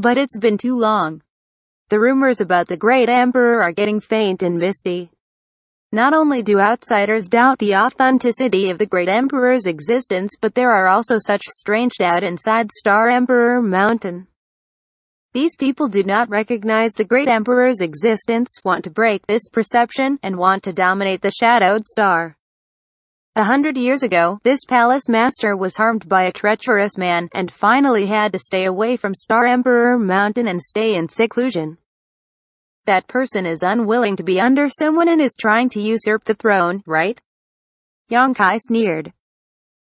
But it's been too long. The rumors about the Great Emperor are getting faint and misty. Not only do outsiders doubt the authenticity of the Great Emperor's existence, but there are also such strange doubt inside Star Emperor Mountain. These people do not recognize the Great Emperor's existence, want to break this perception, and want to dominate the Shadowed Star. 100 years ago, this Palace Master was harmed by a treacherous man, and finally had to stay away from Star Emperor Mountain and stay in seclusion. That person is unwilling to be under someone and is trying to usurp the throne, right? Xianxia sneered.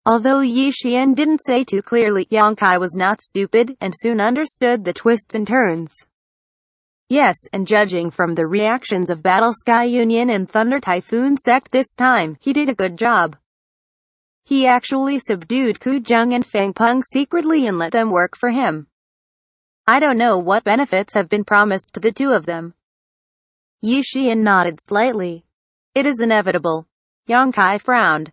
Although Xian didn't say too clearly, Xianxia was not stupid, and soon understood the twists and turns. Yes, and judging from the reactions of Battle Sky Union and Thunder Typhoon Sect this time, he did a good job. He actually subdued Ku Zheng and Fang Peng secretly and let them work for him. I don't know what benefits have been promised to the two of them. Xian nodded slightly. It is inevitable. Xianxia frowned.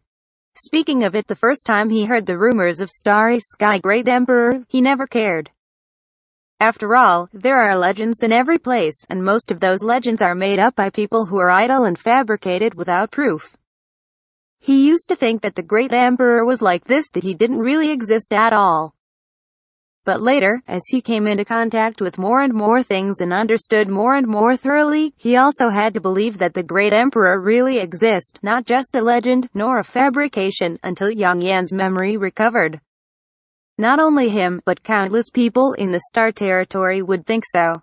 Speaking of it, the first time he heard the rumors of Starry Sky Great Emperor, he never cared. After all, there are legends in every place, and most of those legends are made up by people who are idle and fabricated without proof. He used to think that the Great Emperor was like this, that he didn't really exist at all. But later, as he came into contact with more and more things and understood more and more thoroughly, he also had to believe that the Great Emperor really exists, not just a legend, nor a fabrication, until Yang Yan's memory recovered. Not only him, but countless people in the Star Territory would think so.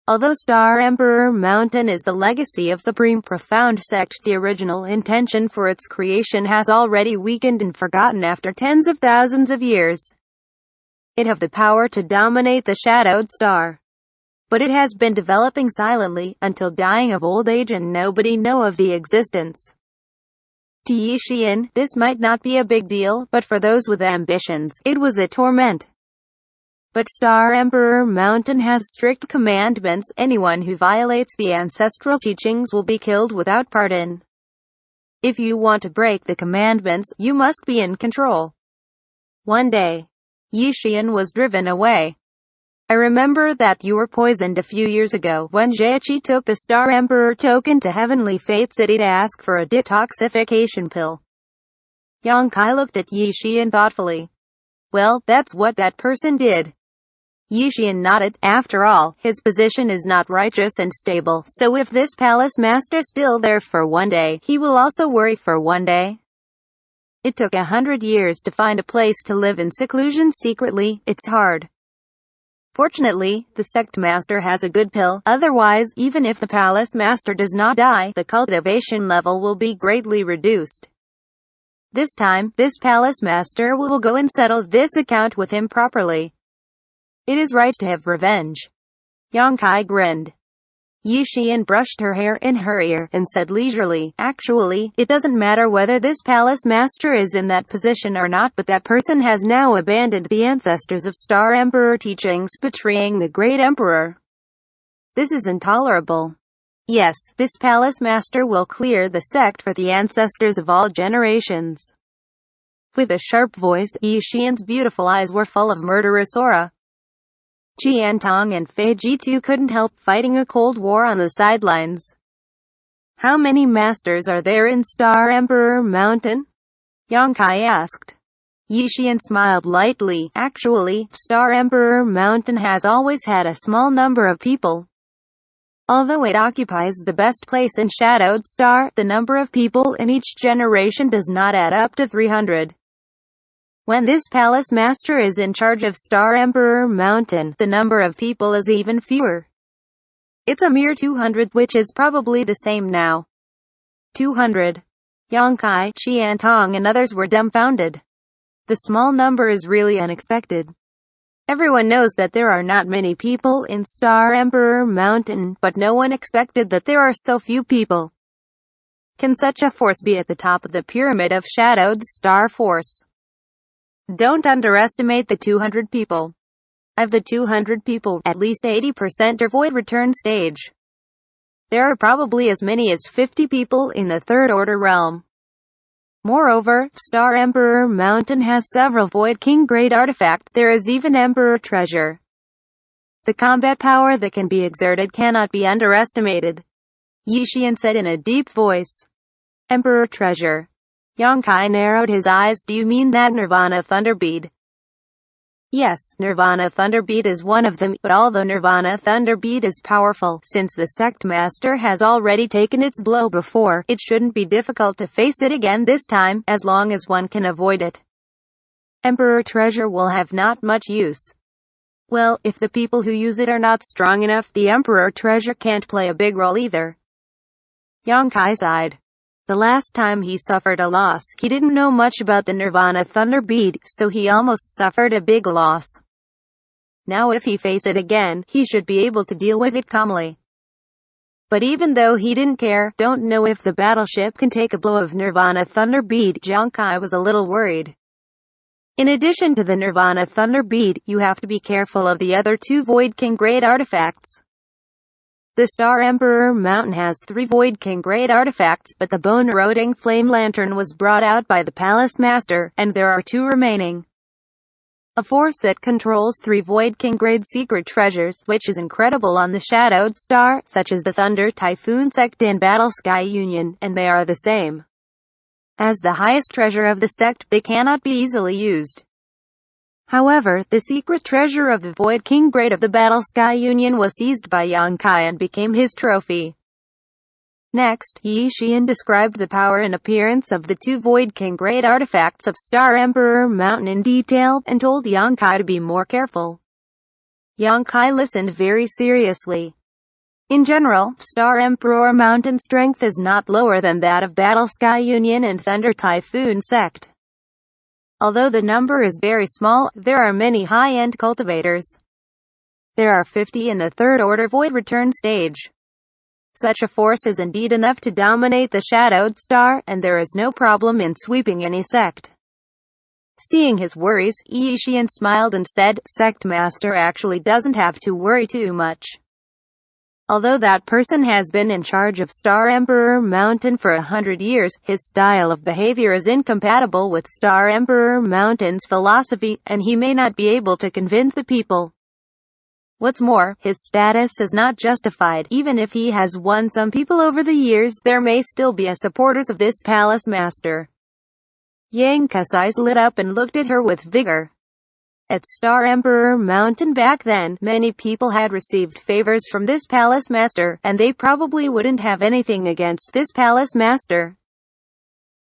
Although Star Emperor Mountain is the legacy of Supreme Profound Sect, the original intention for its creation has already weakened and forgotten after tens of thousands of years. It have the power to dominate the Shadowed Star. But it has been developing silently, until dying of old age and nobody know of the existence. To Xian, this might not be a big deal, but for those with ambitions, it was a torment. But Star Emperor Mountain has strict commandments. Anyone who violates the ancestral teachings will be killed without pardon. If you want to break the commandments, you must be in control. One day, Xian was driven away. I remember that you were poisoned a few years ago, when Zheqi took the Star Emperor token to Heavenly Fate City to ask for a detoxification pill. Xianxia looked at Xian thoughtfully. Well, that's what that person did. Xian nodded. After all, his position is not righteous and stable, so if this Palace Master's still there for one day, he will also worry for one day. It took 100 years to find a place to live in seclusion secretly. It's hard. Fortunately, the Sect Master has a good pill, otherwise, even if the Palace Master does not die, the cultivation level will be greatly reduced. This time, this Palace Master will go and settle this account with him properly. It is right to have revenge. Xianxia grinned. Xian brushed her hair in her ear, and said leisurely, actually, it doesn't matter whether this Palace Master is in that position or not, but that person has now abandoned the ancestors of Star Emperor teachings, betraying the Great Emperor. This is intolerable. Yes, this Palace Master will clear the sect for the ancestors of all generations. With a sharp voice, Xian's beautiful eyes were full of murderous aura. Qian Tong and Fei Jitu couldn't help fighting a cold war on the sidelines. How many masters are there in Star Emperor Mountain? Xianxia asked. Xian smiled lightly. Actually, Star Emperor Mountain has always had a small number of people. Although it occupies the best place in Shadowed Star, the number of people in each generation does not add up to 300. When this Palace Master is in charge of Star Emperor Mountain, the number of people is even fewer. It's a mere 200, which is probably the same now. 200. Xianxia, Qian Tong and others were dumbfounded. The small number is really unexpected. Everyone knows that there are not many people in Star Emperor Mountain, but no one expected that there are so few people. Can such a force be at the top of the pyramid of Shadowed Star Force? Don't underestimate the 200 people. Of the 200 people, at least 80% are void return stage. There are probably as many as 50 people in the Third Order realm. Moreover, Star Emperor Mountain has several Void King grade artifacts. There is even Emperor treasure. The combat power that can be exerted cannot be underestimated, Xian said in a deep voice. Emperor Treasure. Yang Kai narrowed his eyes. Do you mean that Nirvana Thunder Bead? Yes, Nirvana Thunder Bead is one of them, but although Nirvana Thunder Bead is powerful, since the Sect Master has already taken its blow before, it shouldn't be difficult to face it again this time, as long as one can avoid it. Emperor Treasure will have not much use. Well, if the people who use it are not strong enough, the Emperor Treasure can't play a big role either. Yang Kai sighed. The last time he suffered a loss, he didn't know much about the Nirvana Thunder Bead, so he almost suffered a big loss. Now if he face it again, he should be able to deal with it calmly. But even though he didn't care, don't know if the battleship can take a blow of Nirvana Thunder Bead, Yang Kai was a little worried. In addition to the Nirvana Thunder Bead, you have to be careful of the other two Void King grade artifacts. The Star Emperor Mountain has 3 Void King grade artifacts, but the bone-eroding flame lantern was brought out by the Palace Master, and there are 2 remaining. A force that controls 3 Void King grade secret treasures, which is incredible on the Shadowed Star, such as the Thunder Typhoon Sect and Battle Sky Union, and they are the same. As the highest treasure of the sect, they cannot be easily used. However, the secret treasure of the Void King grade of the Battle Sky Union was seized by Yang Kai and became his trophy. Next, Xian described the power and appearance of the 2 Void King grade artifacts of Star Emperor Mountain in detail, and told Yang Kai to be more careful. Yang Kai listened very seriously. In general, Star Emperor Mountain strength is not lower than that of Battle Sky Union and Thunder Typhoon Sect. Although the number is very small, there are many high-end cultivators. There are 50 in the 3rd order Void Return stage. Such a force is indeed enough to dominate the Shadowed Star, and there is no problem in sweeping any sect. Seeing his worries, Xian smiled and said, Sect Master actually doesn't have to worry too much. Although that person has been in charge of Star Emperor Mountain for 100 years, his style of behavior is incompatible with Star Emperor Mountain's philosophy, and he may not be able to convince the people. What's more, his status is not justified. Even if he has won some people over the years, there may still be supporters of this Palace Master. Yang Kai's eyes lit up and looked at her with vigor. At Star Emperor Mountain back then, many people had received favors from this Palace Master, and they probably wouldn't have anything against this Palace Master.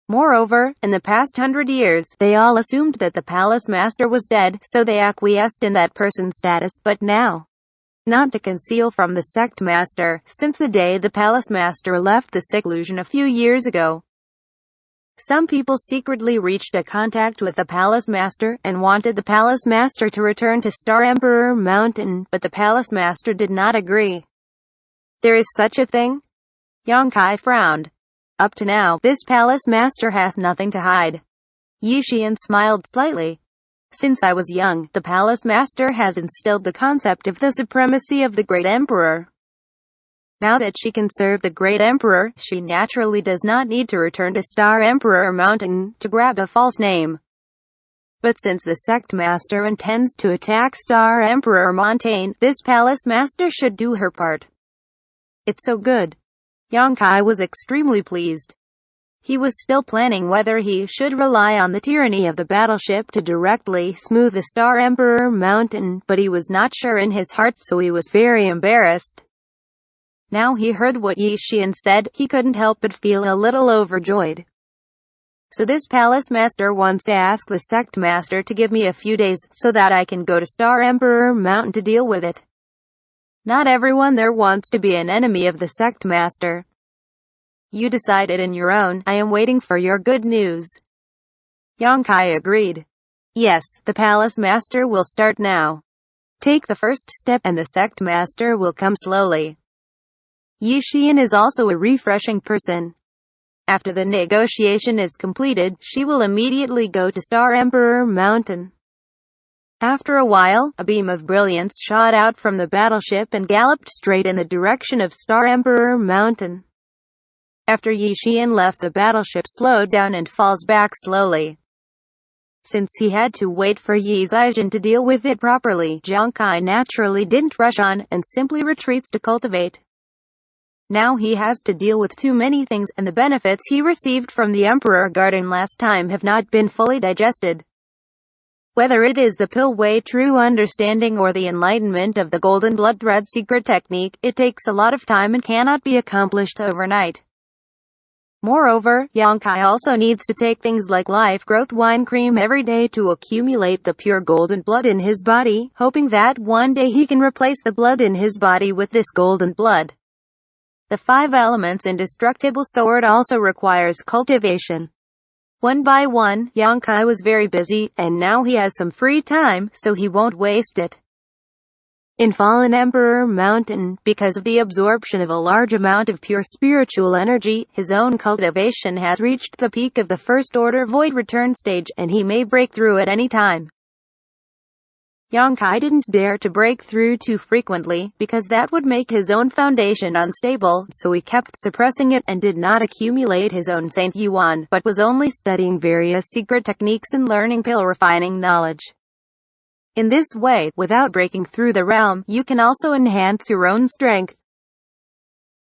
Moreover, in the past 100 years, they all assumed that the Palace Master was dead, so they acquiesced in that person's status. But now, not to conceal from the Sect Master, since the day the Palace Master left the seclusion a few years ago, some people secretly reached a contact with the Palace Master, and wanted the Palace Master to return to Star Emperor Mountain, but the Palace Master did not agree. There is such a thing? Yang Kai frowned. Up to now, this Palace Master has nothing to hide. Xian smiled slightly. Since I was young, the Palace Master has instilled the concept of the supremacy of the Great Emperor. Now that she can serve the Great Emperor, she naturally does not need to return to Star Emperor Mountain to grab a false name. But since the Sect Master intends to attack Star Emperor Mountain, this Palace Master should do her part. It's so good. Yang Kai was extremely pleased. He was still planning whether he should rely on the tyranny of the battleship to directly smooth the Star Emperor Mountain, but he was not sure in his heart, so he was very embarrassed. Now he heard what Xian said, he couldn't help but feel a little overjoyed. So this Palace Master wants to ask the Sect Master to give me a few days, so that I can go to Star Emperor Mountain to deal with it. Not everyone there wants to be an enemy of the Sect Master. You decided in your own, I am waiting for your good news. Yang Kai agreed. Yes, the Palace Master will start now. Take the first step and the Sect Master will come slowly. Xian is also a refreshing person. After the negotiation is completed, she will immediately go to Star Emperor Mountain. After a while, a beam of brilliance shot out from the battleship and galloped straight in the direction of Star Emperor Mountain. After Xian left, the battleship slowed down and falls back slowly. Since he had to wait for Xiyun to deal with it properly, Xianxia naturally didn't rush on, and simply retreats to cultivate. Now he has to deal with too many things, and the benefits he received from the Emperor Garden last time have not been fully digested. Whether it is the Pill Way True Understanding or the enlightenment of the Golden Blood Thread secret technique, it takes a lot of time and cannot be accomplished overnight. Moreover, Xianxia also needs to take things like life growth wine cream every day to accumulate the pure golden blood in his body, hoping that one day he can replace the blood in his body with this golden blood. The Five Elements Indestructible Sword also requires cultivation. One by one, Xianxia was very busy, and now he has some free time, so he won't waste it. In Fallen Emperor Mountain, because of the absorption of a large amount of pure spiritual energy, his own cultivation has reached the peak of the First Order Void Return stage, and he may break through at any time. Xianxia didn't dare to break through too frequently, because that would make his own foundation unstable, so he kept suppressing it, and did not accumulate his own Saint Yuan, but was only studying various secret techniques and learning pill refining knowledge. In this way, without breaking through the realm, you can also enhance your own strength.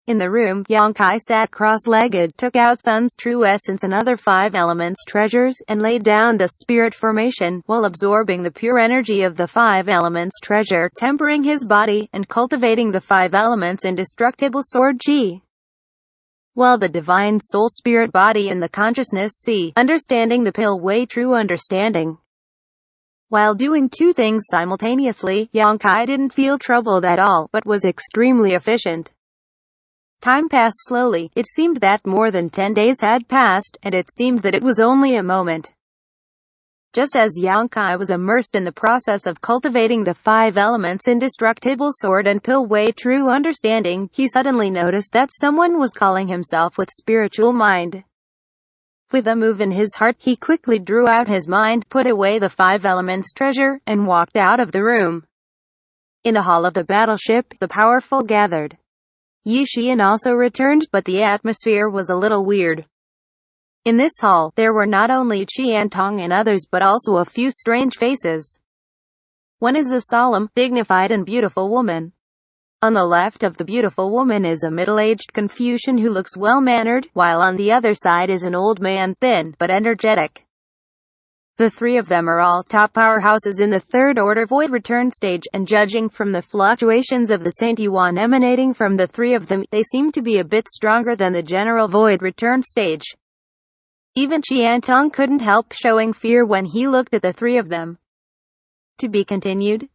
In the room, Xianxia sat cross-legged, took out Sun's true essence and other five elements treasures, and laid down the spirit formation, while absorbing the pure energy of the five elements treasure, tempering his body, and cultivating the five elements indestructible sword Qi. While the divine soul spirit body in the consciousness see, understanding the Pill Way True Understanding. While doing two things simultaneously, Xianxia didn't feel troubled at all, but was extremely efficient. Time passed slowly. It seemed that more than 10 days had passed, and it seemed that it was only a moment. Just as Xianxia was immersed in the process of cultivating the Five Elements Indestructible Sword and Pill Way True Understanding, he suddenly noticed that someone was calling himself with spiritual mind. With a move in his heart, he quickly drew out his mind, put away the Five Elements treasure, and walked out of the room. In the hall of the battleship, the powerful gathered. Xiyan also returned, but the atmosphere was a little weird. In this hall, there were not only Qian Tong and others but also a few strange faces. One is a solemn, dignified and beautiful woman. On the left of the beautiful woman is a middle-aged Confucian who looks well-mannered, while on the other side is an old man, thin, but energetic. The three of them are all top powerhouses in the Third Order Void Return stage, and judging from the fluctuations of the Saint Yuan emanating from the three of them, they seem to be a bit stronger than the general Void Return stage. Even Qian Tong couldn't help showing fear when he looked at the three of them. To be continued.